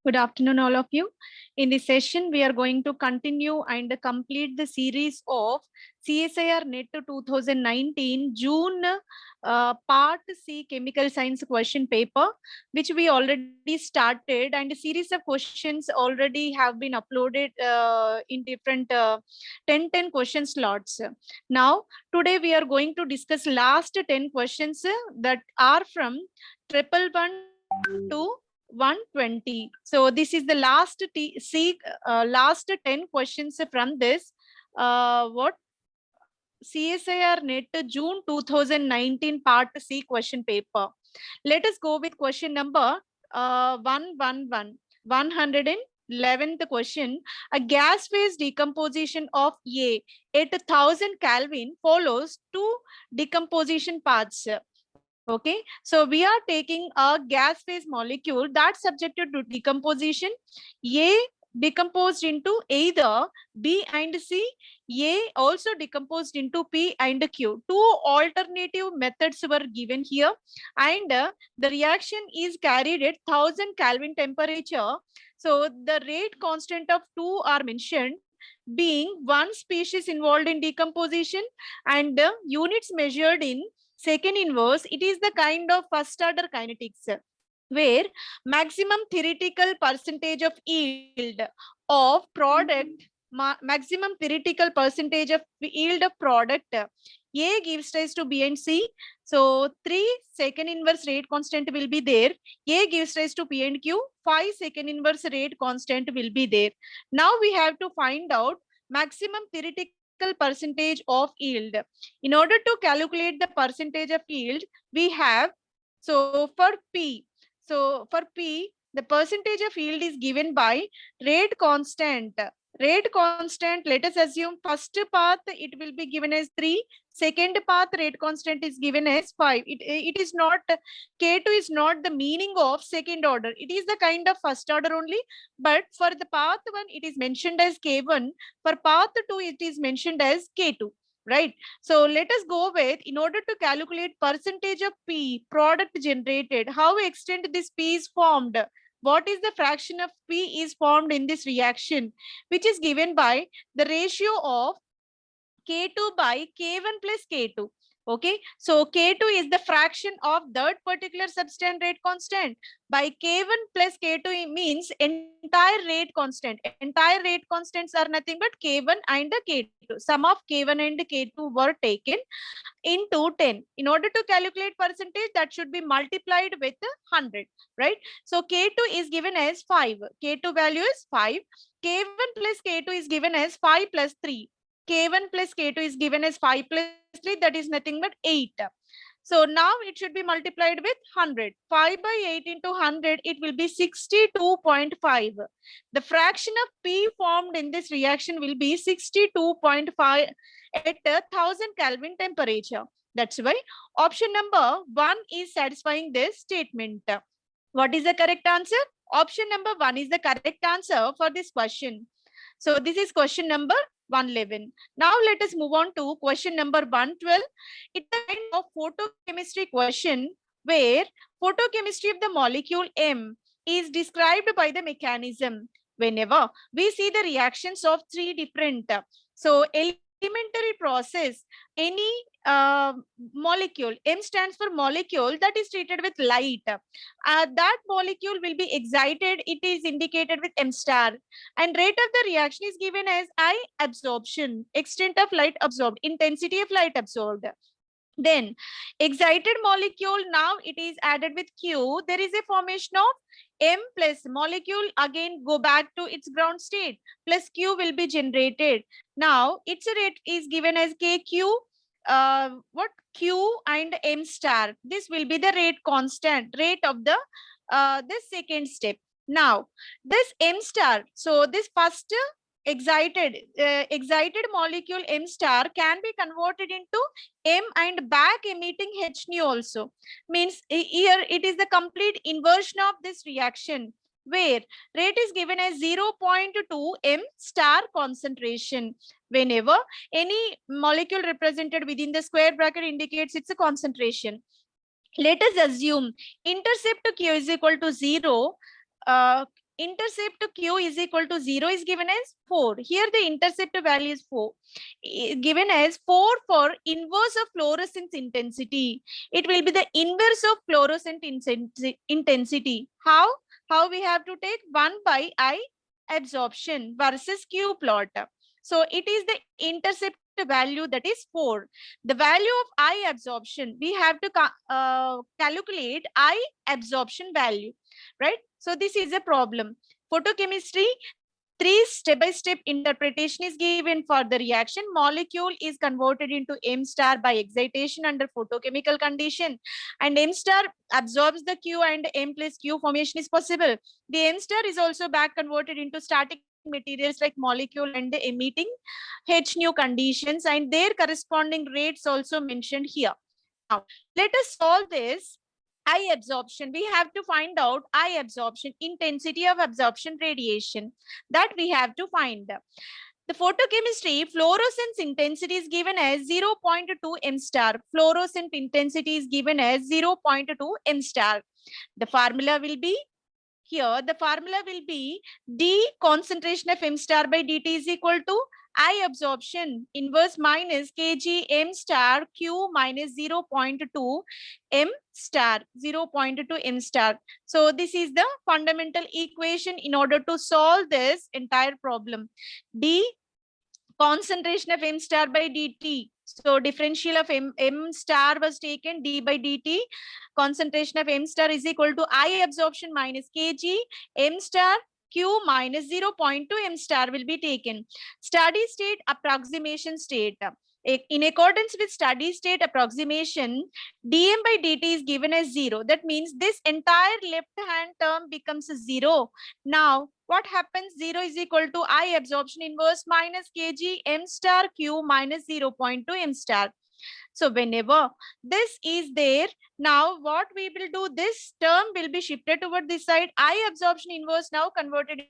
Good afternoon, all of you. In this session, we are going to continue and complete the series of CSIR NET 2019 June Part C Chemical Science question paper, which we already started, and a series of questions already have been uploaded in different 10 question slots. Now, today we are going to discuss last 10 questions that are from 111 to 120. So this is the last last 10 questions from this what CSIR NET June 2019 Part C question paper. Let us go with question number 111th question. A gas phase decomposition of A at 1000 Kelvin follows two decomposition paths. Okay, so we are taking a gas phase molecule that's subjected to decomposition. A decomposed into either B and C, A also decomposed into P and Q. Two alternative methods were given here, and the reaction is carried at 1000 Kelvin temperature. So the rate constant of two are mentioned, being one species involved in decomposition and the units measured in second inverse. It is the kind of first order kinetics where maximum theoretical percentage of yield of product, maximum theoretical percentage of yield of product A gives rise to B and C. So 3 second inverse rate constant will be there. A gives rise to P and Q. 5 second inverse rate constant will be there. Now we have to find out maximum theoretical percentage of yield. In order to calculate the percentage of yield, we have, so for P, the percentage of yield is given by rate constant. Rate constant, let us assume first path, it will be given as 3. Second path, rate constant is given as 5. It is not, K2 is not the meaning of second order. It is the kind of first order only. But for the path 1, it is mentioned as K1. For path 2, it is mentioned as K2. Right. So let us go with, in order to calculate percentage of P product generated, how extent this P is formed. What is the fraction of P is formed in this reaction, which is given by the ratio of K2 by K1 plus K2. Okay, so K2 is the fraction of that particular substance rate constant. By K1 plus K2 means entire rate constant. Entire rate constants are nothing but K1 and K2. Sum of K1 and K2 were taken into 10. In order to calculate percentage, that should be multiplied with 100, right? So K2 is given as 5. K2 value is 5. K1 plus K2 is given as 5 plus 3. K1 plus K2 is given as 5 plus 3, that is nothing but 8. So now it should be multiplied with 100. 5 by 8 into 100, it will be 62.5. The fraction of P formed in this reaction will be 62.5 at 1000 Kelvin temperature. That's why option number 1 is satisfying this statement. What is the correct answer? Option number 1 is the correct answer for this question. So this is question number 111. Now let us move on to question number 112. It's a kind of photochemistry question where photochemistry of the molecule M is described by the mechanism. Whenever we see the reactions of 3 different, so elementary process, any molecule, M stands for molecule that is treated with light. That molecule will be excited. It is indicated with M star. And rate of the reaction is given as I absorption, extent of light absorbed, intensity of light absorbed. Then excited molecule, now it is added with Q. There is a formation of M plus molecule, again go back to its ground state, plus Q will be generated. Now its rate is given as KQ. What Q and M star, this will be the rate constant, rate of the this second step. Now this M star, so this first excited molecule M star can be converted into M and back emitting H nu also. Means here it is the complete inversion of this reaction, where rate is given as 0.2 M star concentration. Whenever any molecule represented within the square bracket indicates it's a concentration. Let us assume intercept Q is equal to 0. intercept Q is equal to 0 is given as 4. Here the intercept value is 4. Given as 4 for inverse of fluorescence intensity. It will be the inverse of fluorescent intensity. How? How we have to take 1 by I absorption versus Q plot. So it is the intercept value that is 4. The value of I absorption, we have to calculate I absorption value, right? So this is a problem. Photochemistry, 3 step-by-step interpretation is given for the reaction. Molecule is converted into M star by excitation under photochemical condition, and M star absorbs the Q and M plus Q formation is possible. The M star is also back converted into static materials like molecule and emitting H nu conditions, and their corresponding rates also mentioned here. Now, let us solve this. I absorption, we have to find out I absorption, intensity of absorption radiation, that we have to find. The photochemistry, fluorescence intensity is given as 0.2 M star. Fluorescent intensity is given as 0.2 M star. The formula will be here, the formula will be D concentration of M star by dt is equal to I absorption inverse minus Kg M star Q minus 0.2 M star, 0.2 M star. So this is the fundamental equation in order to solve this entire problem. D concentration of M star by dt. So differential of M star was taken, d by dt. Concentration of M star is equal to I absorption minus Kg M star Q minus 0.2 M star will be taken. Steady state approximation state. In accordance with steady state approximation, dm by dt is given as 0. That means this entire left hand term becomes 0. Now, what happens? 0 is equal to I absorption inverse minus Kg M star Q minus 0.2 M star. So whenever this is there, now what we will do, this term will be shifted toward this side. I absorption inverse now converted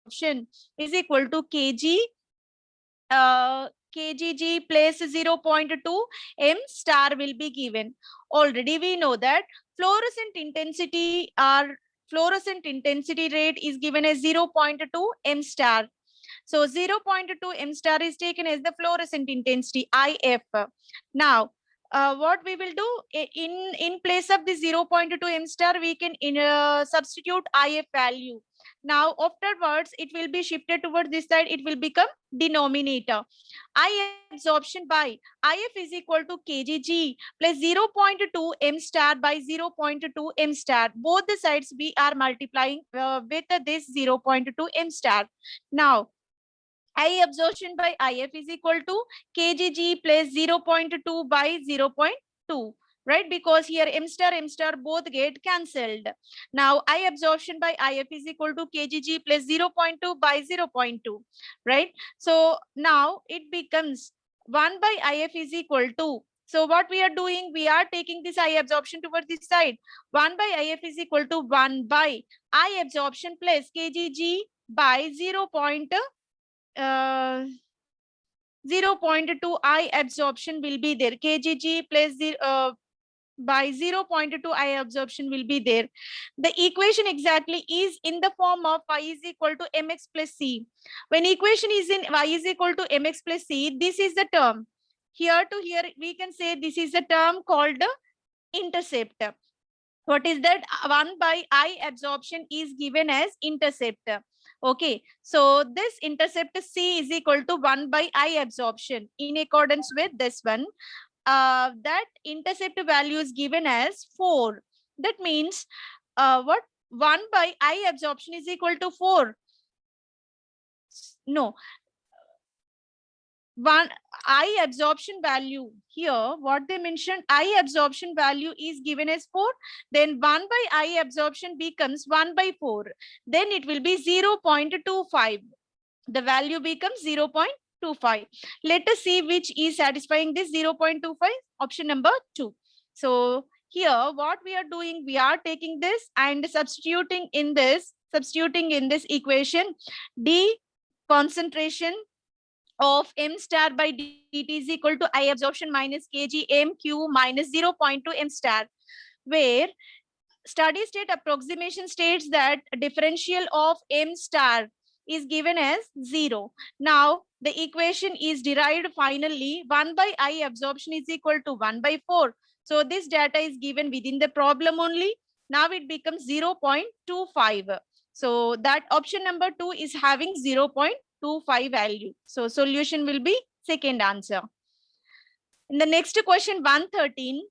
absorption is equal to Kg Kgg plus 0.2 M star will be given. Already we know that fluorescent intensity rate is given as 0.2 M star. So 0.2 M star is taken as the fluorescent intensity IF. Now, what we will do in place of the 0.2 M star, we can substitute IF value. Now, afterwards, it will be shifted towards this side. It will become denominator. I absorption by IF is equal to Kgg plus 0.2 M star by 0.2 M star. Both the sides we are multiplying with this 0.2 M star. Now, I absorption by IF is equal to Kgg plus 0.2 by 0.2, right? Because here M star both get cancelled. Now I absorption by IF is equal to Kgg plus 0.2 by 0.2, right? So now it becomes 1 by IF is equal to, so what we are doing, we are taking this I absorption towards this side. 1 by IF is equal to 1 by I absorption plus Kgg by 0.2 I absorption will be there. Kgg plus by 0.2 I absorption will be there. The equation exactly is in the form of y is equal to mx plus c. When equation is in y is equal to mx plus c, this is the term. Here to here, we can say this is a term called intercept. What is that? 1 by I absorption is given as intercept. Okay, so this intercept C is equal to 1 by I absorption. In accordance with this one, that intercept value is given as 4. That means what? 1 by I absorption is equal to 4. No, one I absorption value here, what they mentioned, I absorption value is given as 4. Then 1 by I absorption becomes 1 by 4. Then it will be 0.25. The value becomes 0.25. Let us see which is satisfying this 0.25. Option number 2. So here what we are doing, we are taking this and substituting in this equation. D concentration of M star by dt is equal to I absorption minus Kg M Q minus 0.2 M star, where steady state approximation states that differential of m star is given as 0. Now the equation is derived finally 1 by I absorption is equal to 1 by 4. So this data is given within the problem only. Now it becomes 0.25. So that option number 2 is having 0.25 value. So solution will be second answer. In the next question 113,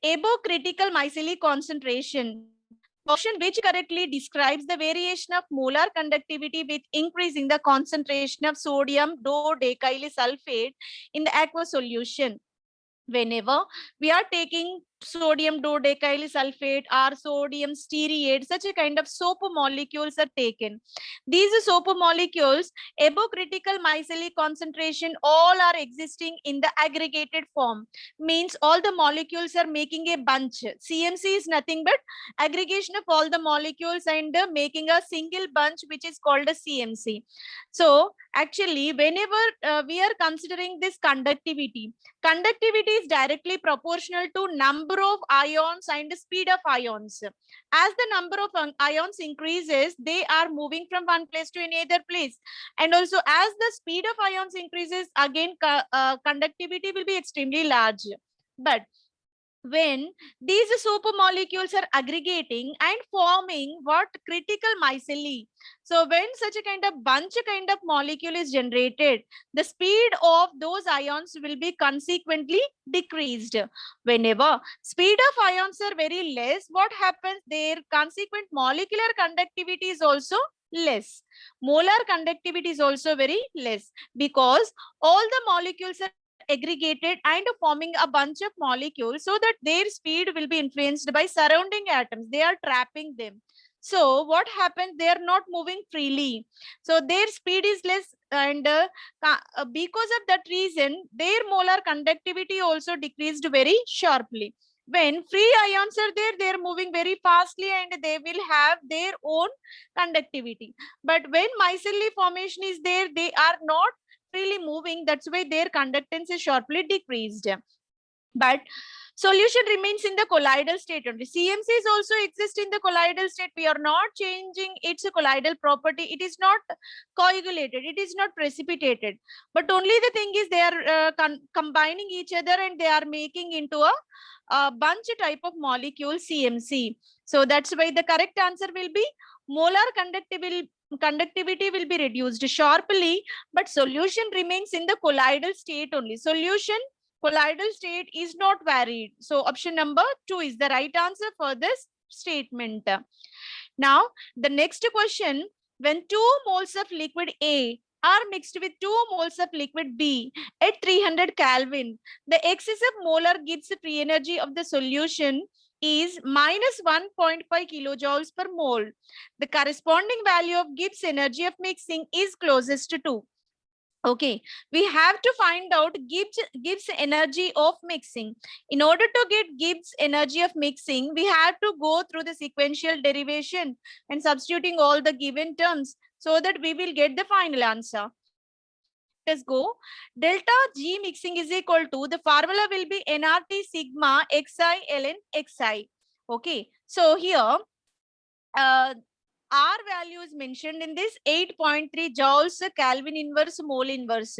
above critical micelle concentration, option which correctly describes the variation of molar conductivity with increasing the concentration of sodium dodecyl sulfate in the aqueous solution. Whenever we are taking sodium dodecyl sulfate or sodium stearate, such a kind of soap molecules are taken. These soap molecules above critical micelle concentration all are existing in the aggregated form, means all the molecules are making a bunch. CMC is nothing but aggregation of all the molecules and making a single bunch, which is called a CMC. So actually whenever we are considering this conductivity is directly proportional to number of ions and speed of ions. As the number of ions increases, they are moving from one place to another place. And also as the speed of ions increases, again conductivity will be extremely large. But when these soap molecules are aggregating and forming what critical micelle, so when such a kind of bunch kind of molecule is generated, the speed of those ions will be consequently decreased. Whenever speed of ions are very less, what happens, their consequent molecular conductivity is also less. Molar conductivity is also very less, because all the molecules are aggregated and forming a bunch of molecules, so that their speed will be influenced by surrounding atoms. They are trapping them. So what happens, they are not moving freely, so their speed is less, and because of that reason their molar conductivity also decreased very sharply. When free ions are there, they are moving very fastly and they will have their own conductivity. But when micelle formation is there, they are not freely moving. That's why their conductance is sharply decreased. But solution remains in the colloidal state only. CMCs also exist in the colloidal state. We are not changing its colloidal property. It is not coagulated. It is not precipitated. But only the thing is they are combining each other and they are making into a bunch type of molecule CMC. So that's why the correct answer will be molar conductivity will be reduced sharply, but solution remains in the colloidal state only. Solution colloidal state is not varied. So option number 2 is the right answer for this statement. Now, the next question, when 2 moles of liquid A are mixed with 2 moles of liquid B at 300 Kelvin, the excessive molar Gibbs free energy of the solution is minus 1.5 kilojoules per mole. The corresponding value of Gibbs energy of mixing is closest to. Okay, we have to find out Gibbs energy of mixing. In order to get Gibbs energy of mixing, we have to go through the sequential derivation and substituting all the given terms so that we will get the final answer. Let's go. Delta G mixing is equal to, the formula will be nRT sigma xi ln xi. Okay, so here R value is mentioned in this 8.3 joules Kelvin inverse mole inverse.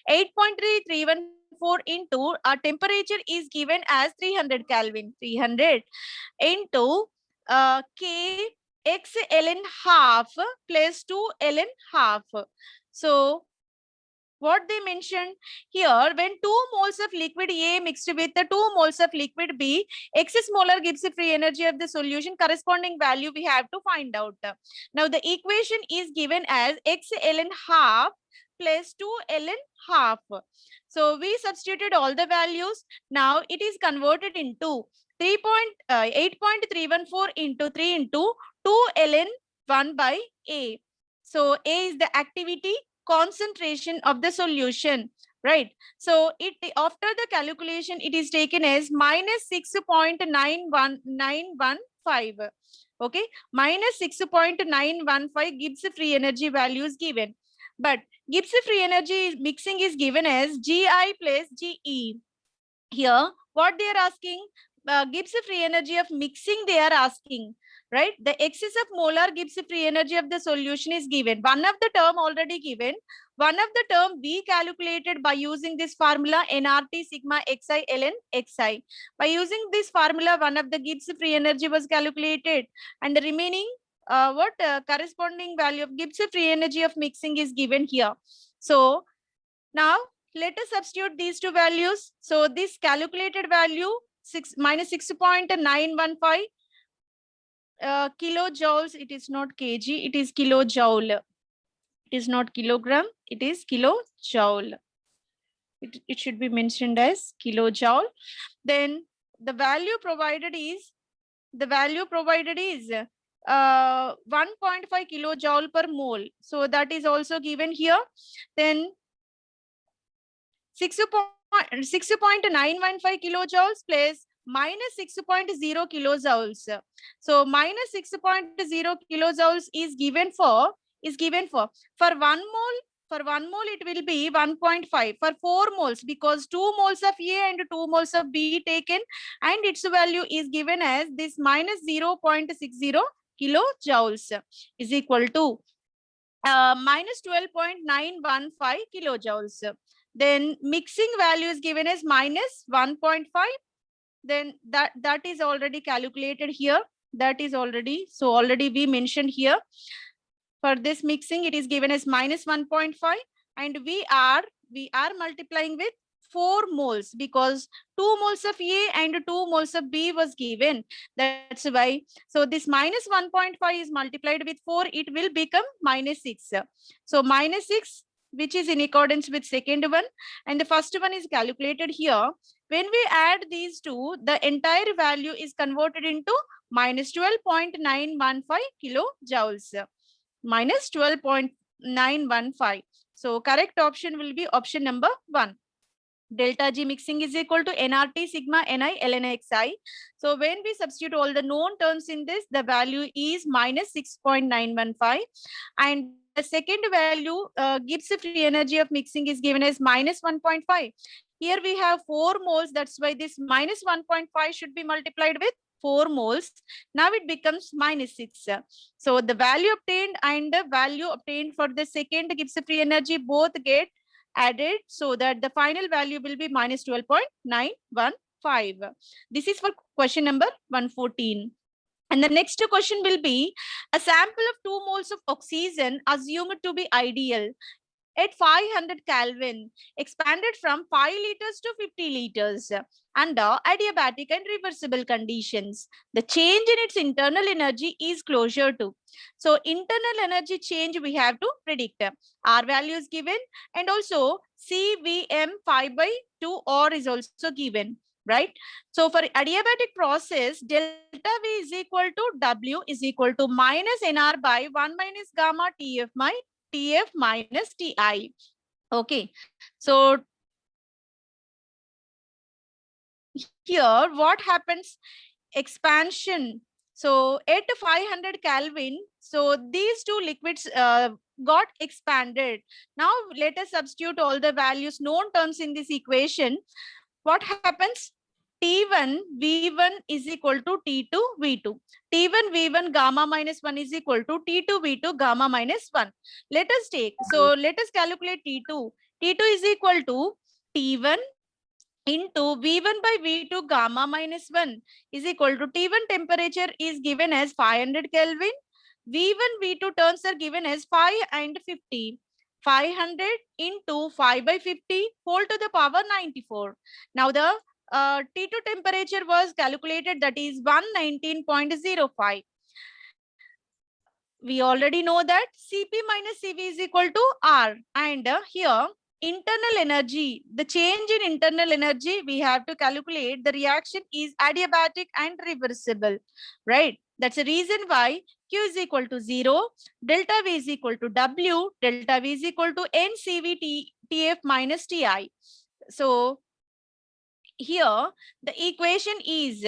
8.3314 into our temperature is given as 300 Kelvin. 300 into K x ln half plus 2 ln half. So what they mentioned here, when 2 moles of liquid A mixed with the 2 moles of liquid B, excess molar Gibbs free energy of the solution, corresponding value we have to find out. Now the equation is given as x ln half plus 2 ln half. So we substituted all the values. Now it is converted into 8.314 into 3 into 2 ln 1 by A. So A is the activity, concentration of the solution, right? So it, after the calculation, it is taken as minus 6.91915. Okay, minus 6.915 Gibbs free energy value is given, but Gibbs free energy mixing is given as Gi plus Ge. Here what they are asking, Gibbs free energy of mixing they are asking, right? The excess of molar Gibbs free energy of the solution is given. One of the term already given. One of the term we calculated by using this formula nRT sigma xi ln xi. By using this formula, one of the Gibbs free energy was calculated, and the remaining corresponding value of Gibbs free energy of mixing is given here. So now let us substitute these two values. So this calculated value minus 6.915 kilojoules. It is not kg, it is kilojoule. It is not kilogram, it is kilojoule. It should be mentioned as kilojoule. Then the value provided is 1.5 kilojoule per mole. So that is also given here. Then 6.915 kilojoules plus minus 6.0 kilojoules. So minus 6.0 kilojoules is given for one mole it will be 1.5 for 4 moles, because 2 moles of A and 2 moles of B taken, and its value is given as this minus 0.60 kilojoules is equal to minus 12.915 kilojoules. Then mixing value is given as minus 1.5. Then that is already calculated here. That is already we mentioned here. For this mixing, it is given as minus 1.5, and we are multiplying with 4 moles, because 2 moles of A and 2 moles of B was given. That's why. So this minus 1.5 is multiplied with 4, it will become minus 6. So minus 6, which is in accordance with second one, and the first one is calculated here. When we add these two, the entire value is converted into minus 12.915 kilojoules. Minus 12.915. So correct option will be option number 1. Delta G mixing is equal to nRT sigma Ni ln xi. So when we substitute all the known terms in this, the value is minus 6.915. And the second value, Gibbs free energy of mixing is given as minus 1.5. Here we have 4 moles. That's why this minus 1.5 should be multiplied with 4 moles. Now it becomes minus 6. So the value obtained and the value obtained for the second Gibbs free energy both get added, so that the final value will be minus 12.915. This is for question number 114. And the next question will be a sample of 2 moles of oxygen assumed to be ideal at 500 Kelvin, expanded from 5 liters to 50 liters under adiabatic and reversible conditions. The change in its internal energy is closer to. So internal energy change we have to predict. R value is given, and also CVM 5/2 or is also given, right? So for adiabatic process, delta V is equal to W is equal to minus NR by 1 minus gamma TF minus TI. Okay, so here what happens? Expansion. So at 500 Kelvin, so these two liquids got expanded. Now let us substitute all the values, known terms in this equation. What happens? T1 V1 is equal to T2 V2. T1 V1 gamma minus 1 is equal to T2 V2 gamma minus 1. Let us take, so let us calculate T2. T2 is equal to T1 into V1 by V2 gamma minus 1 is equal to T1 temperature is given as 500 Kelvin. V1, V2 terms are given as 5 and 50. 500 into 5 by 50 whole to the power 94. Now the T2 temperature was calculated, that is 119.05. We already know that Cp minus Cv is equal to R, and here internal energy, the change in internal energy we have to calculate. The reaction is adiabatic and reversible, right? That's the reason why Q is equal to 0, delta V is equal to W, delta V is equal to NCV TF minus TI. So here the equation is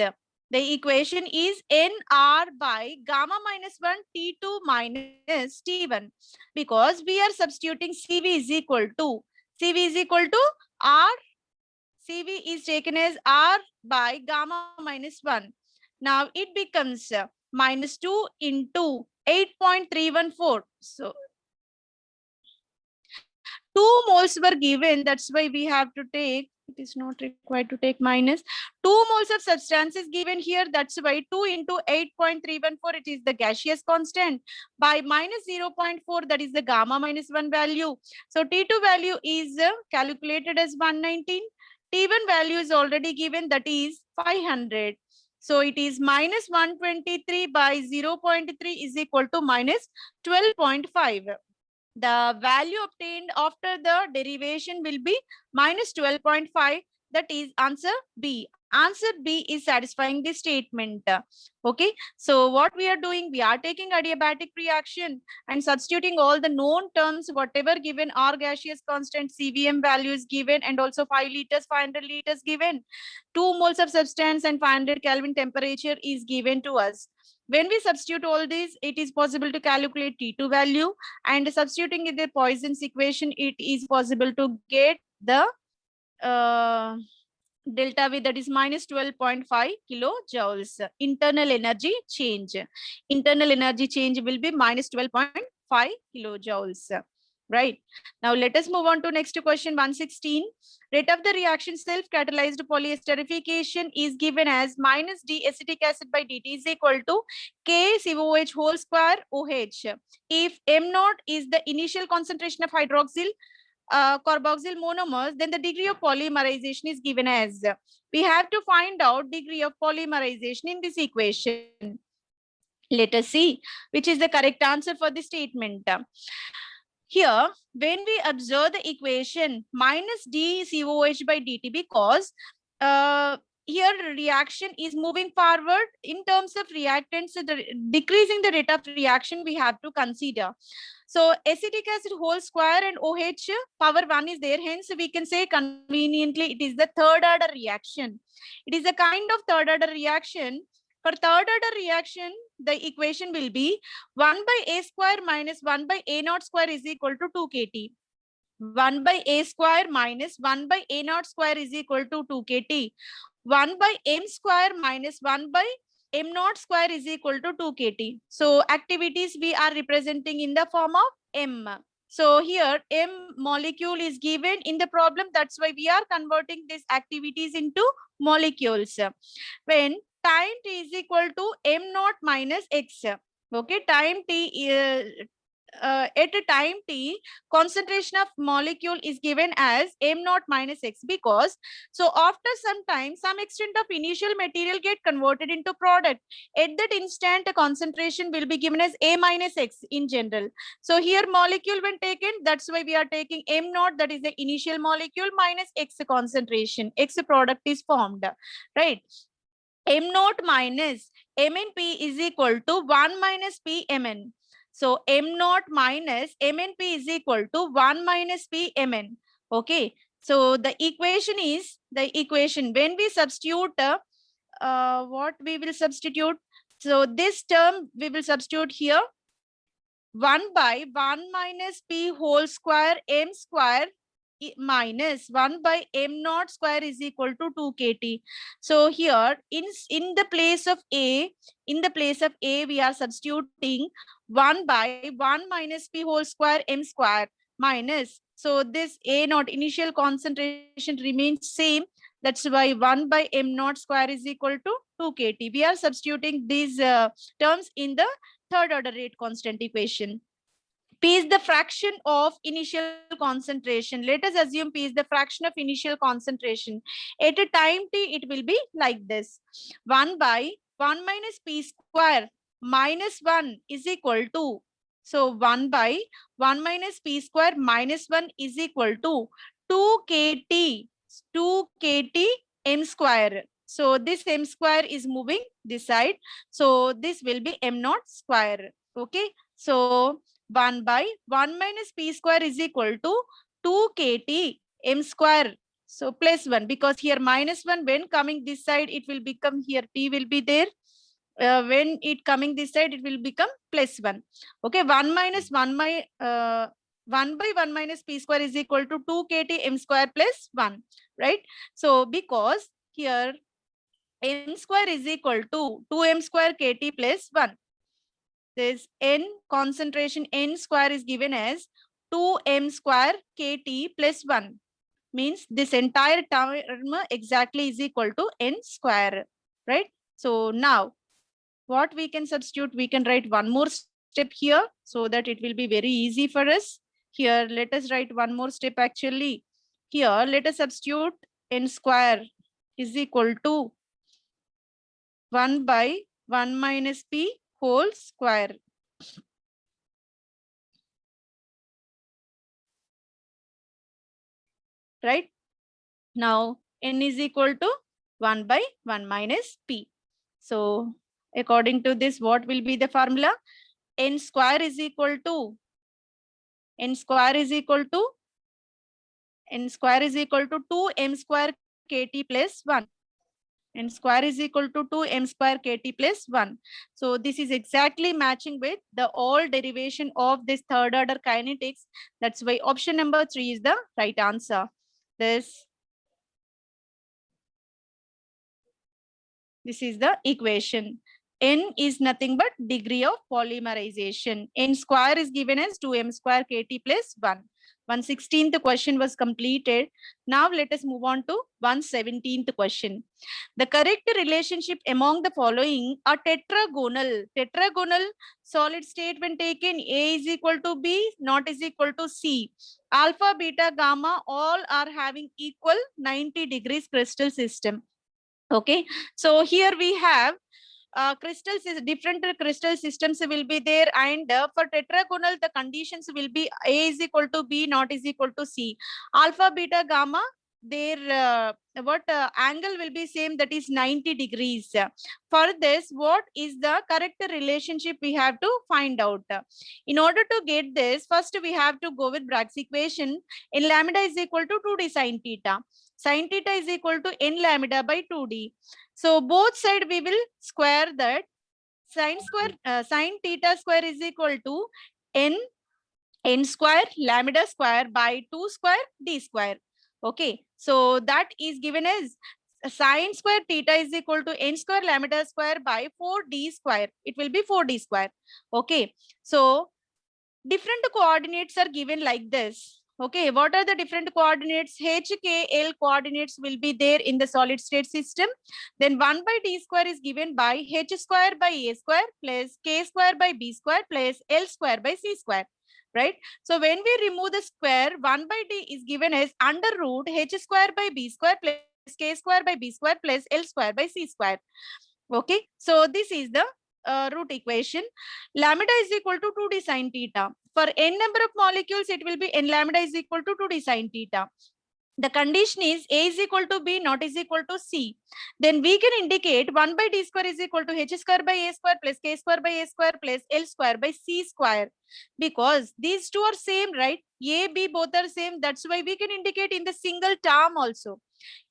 NR by gamma minus 1 T2 minus T1, because we are substituting CV is equal to R CV is taken as R by gamma minus 1. Now it becomes minus 2 into 8.314. So 2 moles were given. That's why we have to take, it is not required to take minus. 2 moles of substance is given here. That's why 2 into 8.314, it is the gaseous constant, by minus 0.4, that is the gamma minus 1 value. So T2 value is calculated as 119. T1 value is already given, that is 500. So it is minus 123 by 0.3 is equal to minus 12.5. The value obtained after the derivation will be minus 12.5. That is answer B. Answer B is satisfying this statement. Okay, so what we are doing, we are taking adiabatic reaction and substituting all the known terms, whatever given, R gaseous constant, CVM value is given, and also 5 liters, 500 liters given. 2 moles of substance and 500 Kelvin temperature is given to us. When we substitute all these, it is possible to calculate T2 value, and substituting in the Poisson's equation, it is possible to get the delta V, that is minus 12.5 kilojoules. Internal energy change. Internal energy change will be minus 12.5 kilojoules. Right. Now let us move on to next question 116. Rate of the reaction self-catalyzed polyesterification is given as minus D acetic acid by dt is equal to K COH whole square OH. If M0 is the initial concentration of hydroxyl carboxyl monomers, then the degree of polymerization is given as. We have to find out degree of polymerization in this equation. Let us see which is the correct answer for the statement. Here, when we observe the equation minus dCOH by dt, because here reaction is moving forward in terms of reactants, decreasing the rate of reaction we have to consider. So acetic acid whole square and OH power 1 is there. Hence, we can say conveniently it is the third order reaction. It is a kind of third order reaction. For third order reaction, the equation will be 1 by A square minus 1 by A naught square is equal to 2 kT. 1 by A square minus 1 by A naught square is equal to 2 kT. 1 by M square minus 1 by M naught square is equal to 2 kT. So activities we are representing in the form of M. So here M molecule is given in the problem. That's why we are converting these activities into molecules. When time t is equal to M naught minus X. Okay, time t at a time t, concentration of molecule is given as M naught minus X, because so after some time, some extent of initial material get converted into product. At that instant, the concentration will be given as A minus X in general. So here molecule when taken, that's why we are taking M naught, that is the initial molecule, minus X concentration. X product is formed, right? M naught minus MnP is equal to 1 minus Pmn. So M naught minus MnP is equal to 1 minus Pmn. Okay. So the equation is the equation when we substitute what we will substitute. So this term we will substitute here 1 by 1 minus P whole square M square minus 1 by M naught square is equal to 2 kT. So here in the place of A, we are substituting 1 by 1 minus P whole square M square minus. So this A naught initial concentration remains same. That's why 1 by M naught square is equal to 2 kT. We are substituting these terms in the third order rate constant equation. P is the fraction of initial concentration. Let us assume P is the fraction of initial concentration. At a time t, it will be like this. 1 by 1 minus P square minus 1 is equal to. So 1 by 1 minus P square minus 1 is equal to 2 kT. 2 kT M square. So this M square is moving this side. So this will be M naught square. Okay. So 1 by 1 minus P square is equal to 2 kT M square. So plus 1, because here minus 1, when coming this side, it will become here T will be there. When it coming this side, it will become plus 1. Okay, 1 minus 1 by 1 by 1 minus p square is equal to 2 kt m square plus 1, right? So because here m square is equal to 2m square kt plus 1. This n concentration n square is given as 2m square kt plus 1. Means this entire term exactly is equal to n square, right? So now what we can substitute, we can write one more step here so that it will be very easy for us. Here, let us write one more step actually. Here, let us substitute n square is equal to 1 by 1 minus p whole square. Right? Now, n is equal to 1 by 1 minus p. So, according to this, what will be the formula? N square is equal to n square is equal to 2m square kt plus 1. N square is equal to 2m square kt plus 1. So this is exactly matching with the all derivation of this third order kinetics. That's why option number 3 is the right answer. This is the equation. N is nothing but degree of polymerization. N square is given as 2m square kt plus 1. 116th question was completed. Now let us move on to 117th question. The correct relationship among the following are tetragonal. Tetragonal solid state when taken A is equal to B, not is equal to C. Alpha, beta, gamma all are having equal 90 degrees crystal system. Okay, so here we have crystals is different crystal systems will be there, and for tetragonal the conditions will be A is equal to B, not is equal to C. Alpha, beta, gamma, their angle will be same, that is 90 degrees. For this, what is the correct relationship we have to find out? In order to get this, first we have to go with Bragg's equation. In lambda is equal to 2d sine theta. Sine theta is equal to n lambda by 2d. So both side we will square that. Sine theta square is equal to n square lambda square by 2 square d square. Okay, so that is given as sine square theta is equal to n square lambda square by 4d square. It will be 4d square. Okay, so different coordinates are given like this. Okay, what are the different coordinates? H, K, L coordinates will be there in the solid state system. Then 1 by d square is given by h square by a square plus k square by b square plus l square by c square. Right? So when we remove the square, 1 by d is given as under root h square by b square plus k square by b square plus l square by c square. Okay, so this is the root equation. Lambda is equal to 2d sine theta. For n number of molecules, it will be n lambda is equal to 2d sine theta. The condition is A is equal to B, not is equal to C. Then we can indicate 1 by d square is equal to h square by a square plus k square by a square plus l square by c square. Because these two are same, right? A, B both are same. That's why we can indicate in the single term also.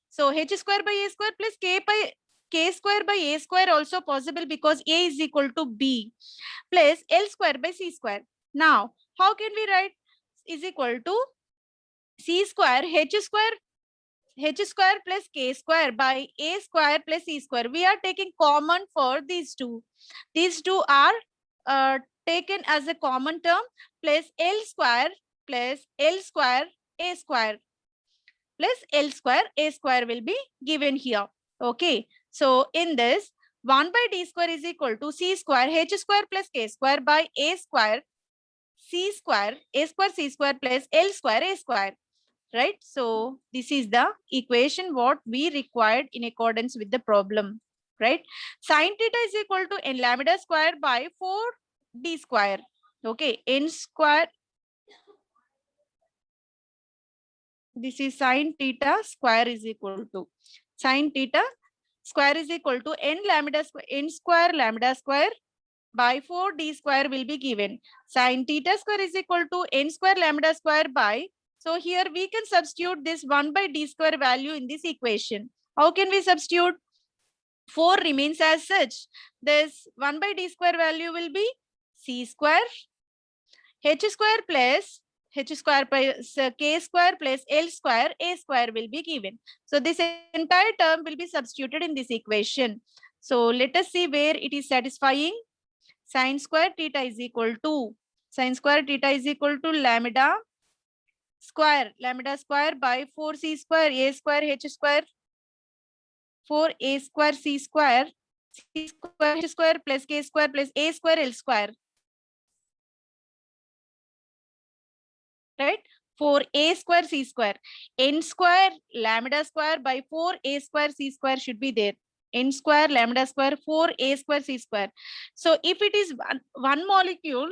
So h square by a square plus k square by a square also possible, because a is equal to b plus l square by c square. Now, how can we write is equal to c square h square plus k square by a square plus c square. We are taking common for these two. These two are taken as a common term, plus l square a square plus L square, A square will be given here. Okay. So in this, 1 by D square is equal to C square, H square plus K square by A square, C square, A square, C square plus L square, A square. Right. So this is the equation what we required in accordance with the problem. Right. Sin theta is equal to n lambda square by 4d square. Okay. N square. This is sin theta square is equal to sin theta square is equal to n square lambda square by 4d square will be given. Sin theta square is equal to n square lambda square by. So here we can substitute this 1 by d square value in this equation. How can we substitute? 4 remains as such. This 1 by d square value will be c square h square plus h square plus k square plus L square, A square will be given. So this entire term will be substituted in this equation. So let us see where it is satisfying. Sine square theta is equal to lambda square by 4c square A square h square 4a square c square h square plus k square plus A square L square. Right? 4a square c square, n square lambda square by 4a square c square should be there. N square lambda square 4a square c square. So if it is one molecule,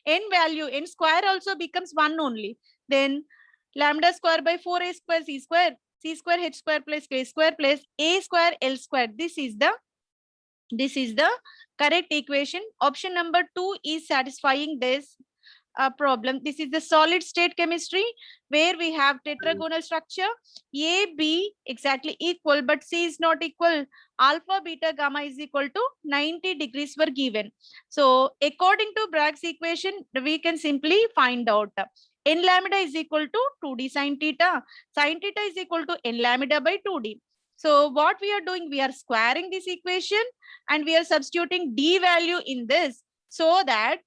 n square also becomes 1 only. Then lambda square by 4a square c square h square plus k square plus A square L square. This is the correct equation. Option number 2 is satisfying this problem. This is the solid state chemistry where we have tetragonal structure. A, B exactly equal, but C is not equal. Alpha, beta, gamma is equal to 90 degrees were given. So according to Bragg's equation, we can simply find out n lambda is equal to 2d sine theta. Sine theta is equal to n lambda by 2d. So what we are doing, we are squaring this equation and we are substituting d value in this so that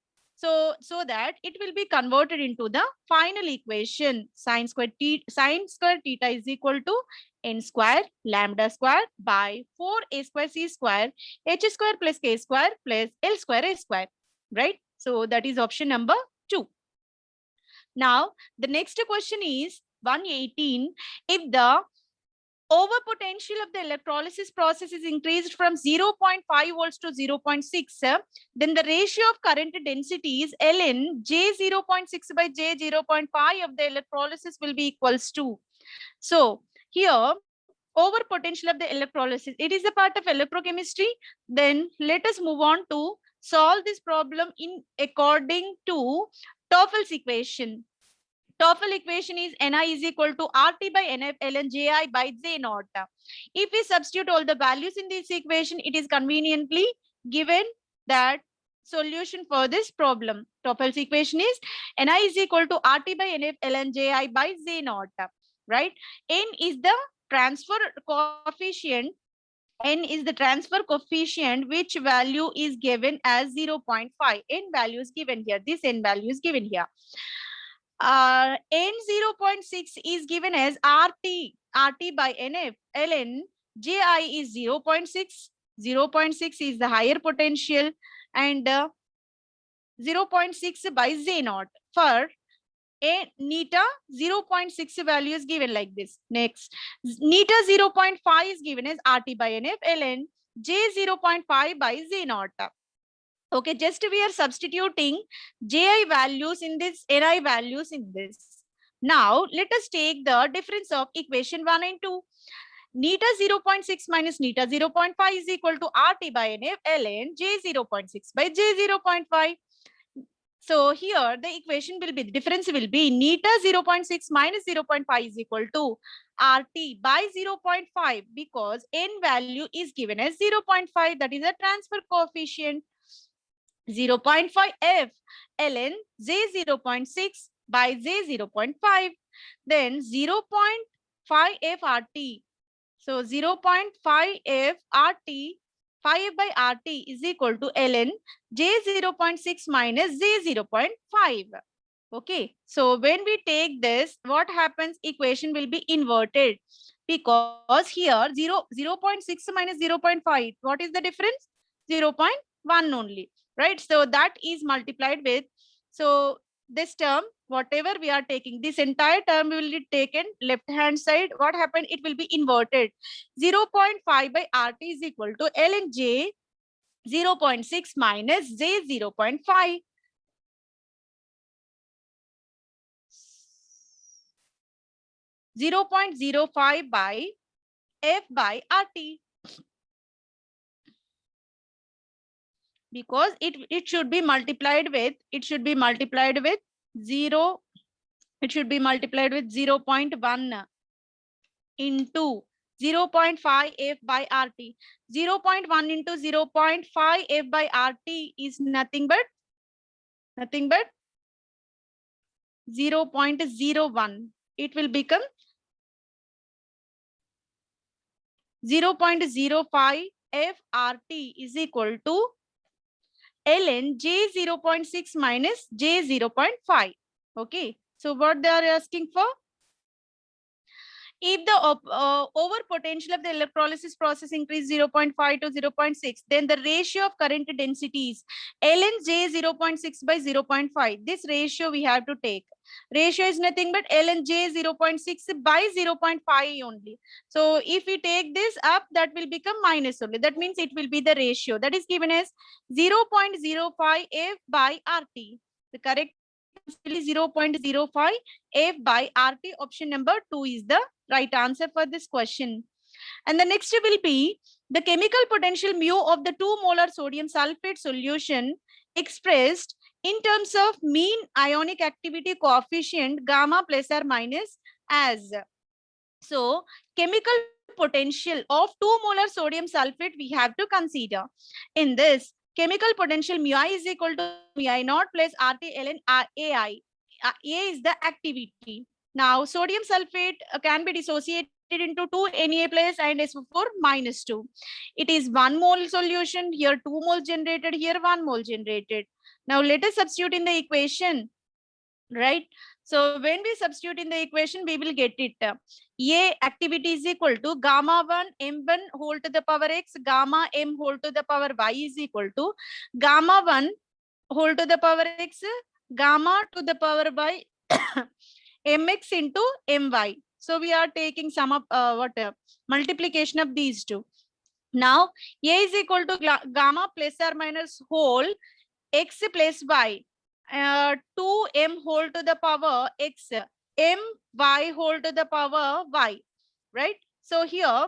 it will be converted into the final equation. Sine square theta is equal to n square lambda square by 4a square c square h square plus k square plus L square A square. Right? So that is option number 2. Now the next question is 118. If the overpotential of the electrolysis process is increased from 0.5 volts to 0.6, then the ratio of current density is ln J 0.6 by J 0.5 of the electrolysis will be equals to. So here, overpotential of the electrolysis, it is a part of electrochemistry. Then let us move on to solve this problem in according to Toffel's equation. Toffel equation is Ni is equal to RT by NF ln Ji by J naught. If we substitute all the values in this equation, it is conveniently given that solution for this problem. Toffel's equation is Ni is equal to RT by NF ln Ji by J naught. Right? N is the transfer coefficient. N is the transfer coefficient which value is given as 0.5. N value is given here. This N value is given here. N 0.6 is given as RT by NF ln Ji is 0.6. 0.6 is the higher potential and 0.6 by J naught. For a neta 0.6 value is given like this. Next, neta 0.5 is given as RT by NF ln J 0.5 by J naught. Okay, just we are substituting Ji values in this, Ni values in this. Now, let us take the difference of equation 1 and 2. Neta 0.6 minus neta 0.5 is equal to RT by NF ln J 0.6 by J 0.5. So here the equation will be, the difference will be neta 0.6 minus 0.5 is equal to RT by 0.5 because N value is given as 0.5, that is a transfer coefficient. 0.5 F ln J 0.6 by J 0.5. Then 0.5 F RT. So 0.5 F RT, 5 by RT is equal to ln J 0.6 minus J 0.5. Okay. So when we take this, what happens? Equation will be inverted because here 0.6 minus 0.5. What is the difference? 0.1 only. Right? So that is multiplied with, so this term, whatever we are taking, this entire term will be taken left hand side. What happened? It will be inverted. 0.5 by RT is equal to ln J 0.6 minus J 0.5. (0.05 by F by RT. Because it should be multiplied with 0, it should be multiplied with 0.1 into 0.5 F by RT. 0.1 into 0.5 F by RT is nothing but 0.01. It will become 0.05 FRT is equal to ln J 0.6 minus J 0.5. Okay. So what they are asking for? If the over potential of the electrolysis process increase 0.5 to 0.6, then the ratio of current density is ln J 0.6 by 0.5. This ratio we have to take. Ratio is nothing but ln J 0.6 by 0.5 only. So if we take this up, that will become minus only. That means it will be the ratio that is given as 0.05 F by RT. The correct is 0.05 F by RT. Option number 2 is the right answer for this question. And the next will be the chemical potential mu of the 2 molar sodium sulfate solution expressed in terms of mean ionic activity coefficient gamma plus or minus as. So chemical potential of 2 molar sodium sulfate we have to consider. In this, chemical potential mu I is equal to mu I naught plus RT ln AI. A is the activity. Now, sodium sulfate can be dissociated into 2 Na plus and SO4 minus 2. It is 1 mole solution. Here 2 moles generated, here 1 mole generated. Now, let us substitute in the equation, right? So, when we substitute in the equation, we will get it. A activity is equal to gamma 1 m1 whole to the power x, gamma m whole to the power y is equal to gamma 1 whole to the power x, gamma to the power y mx into my. So we are taking sum of multiplication of these two. Now A is equal to gamma plus or minus whole x plus y, 2m whole to the power x, my whole to the power y, right? So here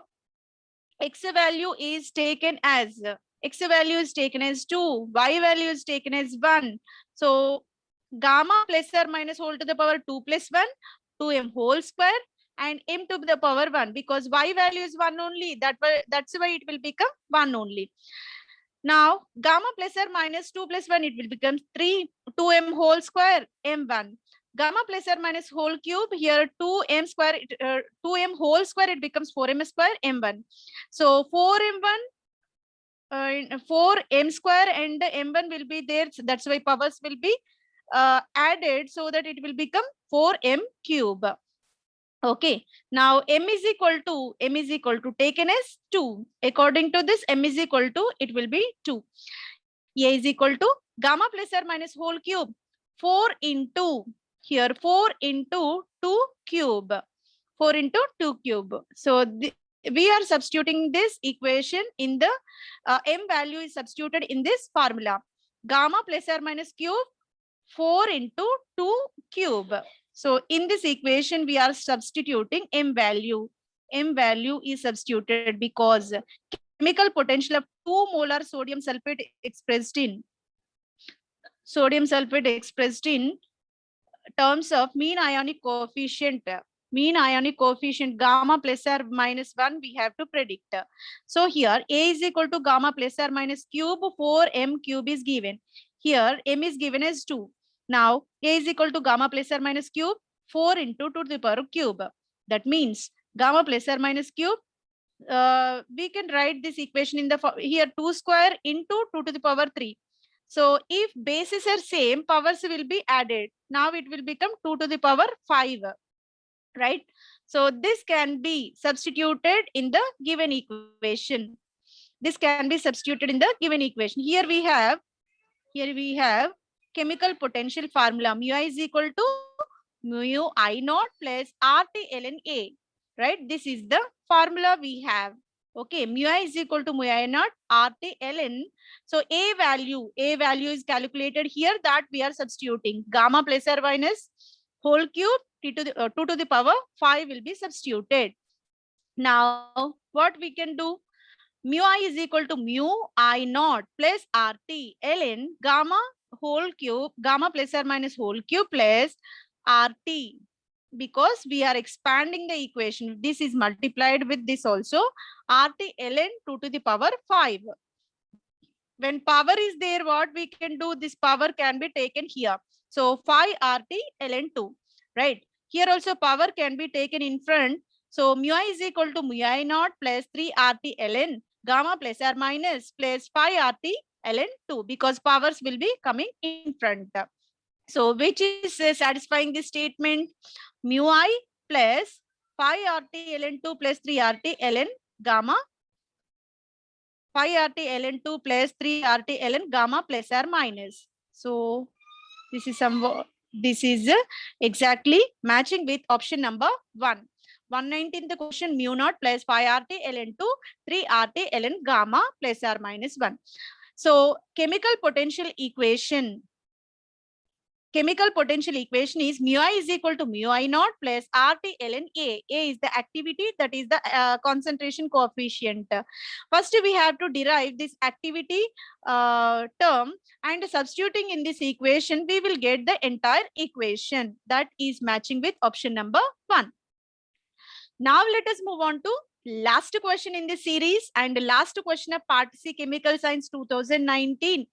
x value is taken as 2, y value is taken as 1. So gamma plus or minus whole to the power 2 plus 1, 2m whole square, and m to the power 1, because y value is 1 only. That's why it will become 1 only. Now gamma plus or minus 2 plus 1, it will become 3, 2m whole square, m1. Gamma plus or minus whole cube, here 2m square, 2m whole square, it becomes 4m square, m1. So 4m1, 4m square and m1 will be there. So that's why powers will be added, so that it will become 4m cube. Okay, now m is equal to taken as 2. According to this, m is equal to, it will be 2. A is equal to gamma plus or minus whole cube, 4 into, here 4 into 2 cube, 4 into 2 cube. So we are substituting this equation in the m value is substituted in this formula. Gamma plus or minus cube, 4 into 2 cube. So in this equation, we are substituting m value. M value is substituted because chemical potential of 2 molar sodium sulfate expressed in terms of mean ionic coefficient gamma plus or minus 1 we have to predict. So here A is equal to gamma plus or minus cube, 4m cube is given. Here m is given as 2. Now A is equal to gamma plus or minus cube, 4 into 2 to the power cube. That means gamma plus or minus cube, we can write this equation in the here 2 square into 2 to the power 3. So if bases are same, powers will be added. Now it will become 2 to the power 5, right? So this can be substituted in the given equation. This can be substituted in the given equation. Here we have chemical potential formula. Mu I is equal to mu I naught plus RT ln A, right? This is the formula we have. Okay, mu I is equal to mu I naught RT ln. So A value is calculated here, that we are substituting gamma plus or minus whole cube, 2 to the power 5 will be substituted. Now what we can do? Mu I is equal to mu I naught plus RT ln gamma whole cube, gamma plus or minus whole cube plus RT, because we are expanding the equation. This is multiplied with this also, RT ln 2 to the power 5. when power is there, what we can do, this power can be taken here. So 5 RT ln2, right? Here also power can be taken in front. So mu I is equal to mu I naught plus 3 RT ln gamma plus or minus plus 5 RT ln2, because powers will be coming in front. So which is satisfying this statement? Mu I plus 5 RT ln2 plus 3 RT ln gamma, 5 RT ln2 plus 3 RT ln gamma plus or minus. So this is exactly matching with option number 1. 119th question, mu naught plus 5 RT ln2 3 RT ln gamma plus or minus 1. So chemical potential equation is mu I is equal to mu I naught plus RT ln A. A is the activity, that is the concentration coefficient. First, we have to derive this activity term, and substituting in this equation, we will get the entire equation that is matching with option number 1. Now let us move on to last question in this series, and last question of Part C Chemical Science 2019.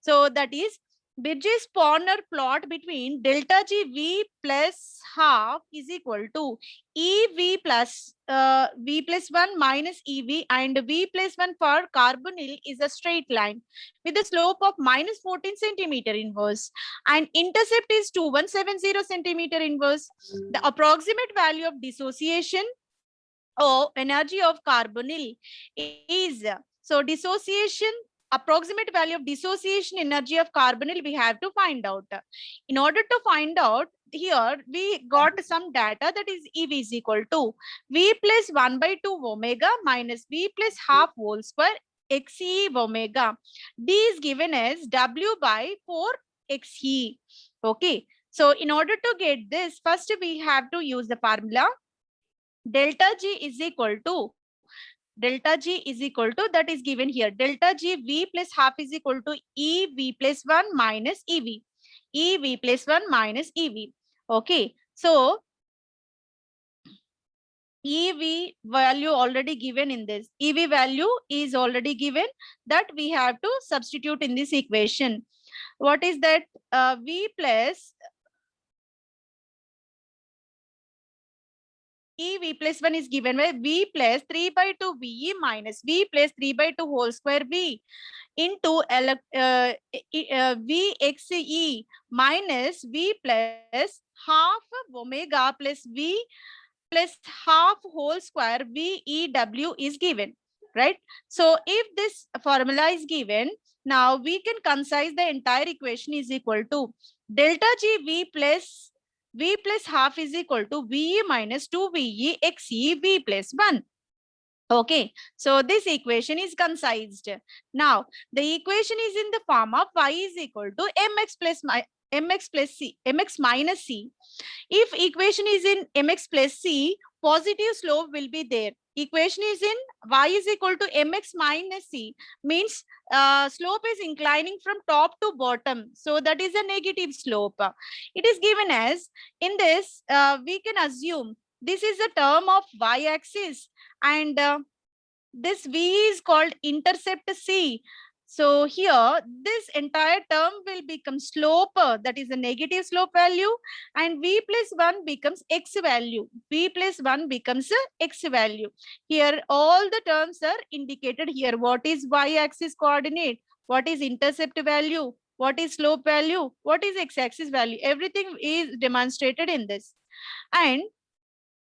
So that is Bridges-Poynter plot between delta G V plus half is equal to EV plus V plus 1 minus EV, and V plus 1 for carbonyl is a straight line with a slope of minus 14 centimeter inverse, and intercept is 2170 centimeter inverse. The approximate value of dissociation or energy of carbonyl is, so dissociation, approximate value of dissociation energy of carbonyl we have to find out. In order to find out, here we got some data, that is EV is equal to V plus 1 by 2 omega minus V plus half whole square XE omega. D is given as W by 4 XE. Okay. So in order to get this, first we have to use the formula delta G is equal to, that is given here, delta G V plus half is equal to EV plus 1 minus EV plus 1 minus EV. Okay, so EV value already given in this, EV value is already given, that we have to substitute in this equation. What is that? V plus V plus 1 is given by V plus 3 by 2 VE minus V plus 3 by 2 whole square V into VXE minus V plus half omega plus V plus half whole square VEW is given, right? So if this formula is given, now we can concise the entire equation is equal to delta G V plus half is equal to VE minus 2 VE XE V plus 1. Okay, so this equation is concised. Now, the equation is in the form of y is equal to mx minus c. If equation is in mx plus c, positive slope will be there. Equation is in y is equal to mx minus c, means slope is inclining from top to bottom. So that is a negative slope. It is given as, in this, we can assume this is a term of y-axis, and this V is called intercept C. So here, this entire term will become slope, that is a negative slope value, and V plus 1 becomes X value. V plus 1 becomes X value. Here, all the terms are indicated here. What is y-axis coordinate? What is intercept value? What is slope value? What is x-axis value? Everything is demonstrated in this. And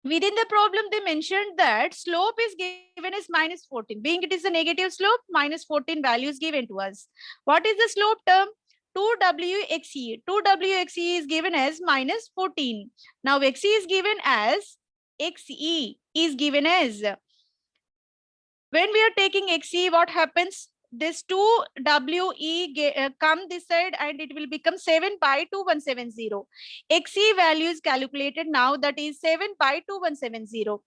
within the problem, they mentioned that slope is given as minus 14. Being it is a negative slope, minus 14 value is given to us. What is the slope term? 2WXE. 2WXE is given as minus 14. Now, XE is given as, XE is given as, when we are taking XE, what happens? This 2WE come this side and it will become 7 by 2170. XE value is calculated now, that is 7 by 2170.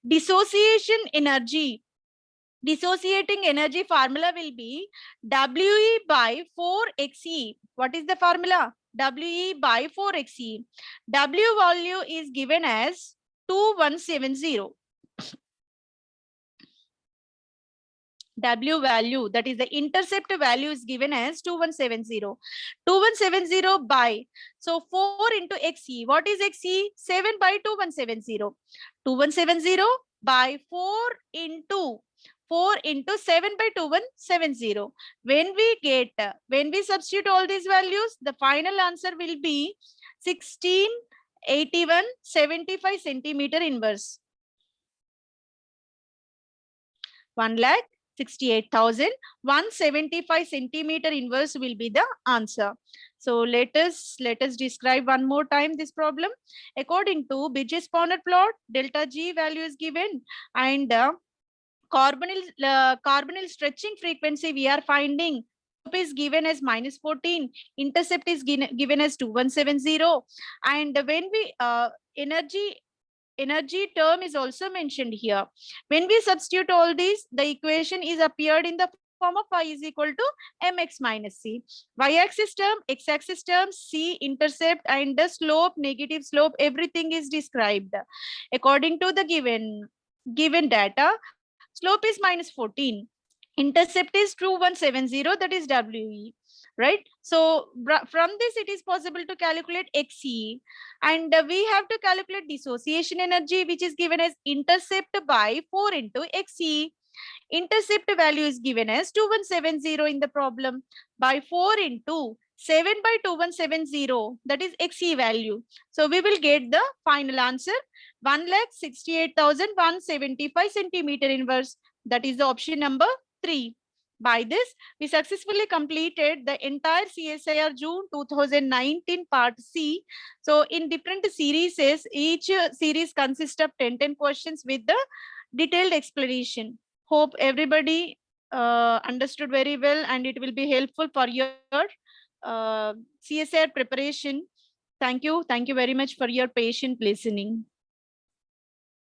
Dissociation energy. Dissociating energy formula will be WE by 4XE. What is the formula? WE by 4XE. W value is given as 2170. W value, that is the intercept value, is given as 2170. 2170 by, so 4 into XE. What is XE? 7 by 2170. 2170 by 4 into 7 by 2170. When we substitute all these values, the final answer will be 1681.75 centimeter inverse. 1,68,175 centimeter inverse will be the answer. So let us describe one more time this problem. According to Bridges-Bonner plot, delta G value is given, and carbonyl stretching frequency we are finding. Slope is given as -14, intercept is given as 2170, and when we energy term is also mentioned here. When we substitute all these, the equation is appeared in the form of y is equal to mx minus c. Y-axis term, x-axis term, c intercept, and the slope, negative slope, everything is described. According to the given data, slope is -14. Intercept is 2170, that is WE, right? So from this, it is possible to calculate XE, and we have to calculate dissociation energy, which is given as intercept by 4 into XE. Intercept value is given as 2170 in the problem, by 4 into 7 by 2170, that is XE value. So we will get the final answer, 1,68,175 centimeter inverse. That is the option number 3. By this, we successfully completed the entire CSIR June 2019 part C. So in different series, each series consists of 10 questions with the detailed explanation. Hope everybody understood very well, and it will be helpful for your CSIR preparation. Thank you very much for your patient listening.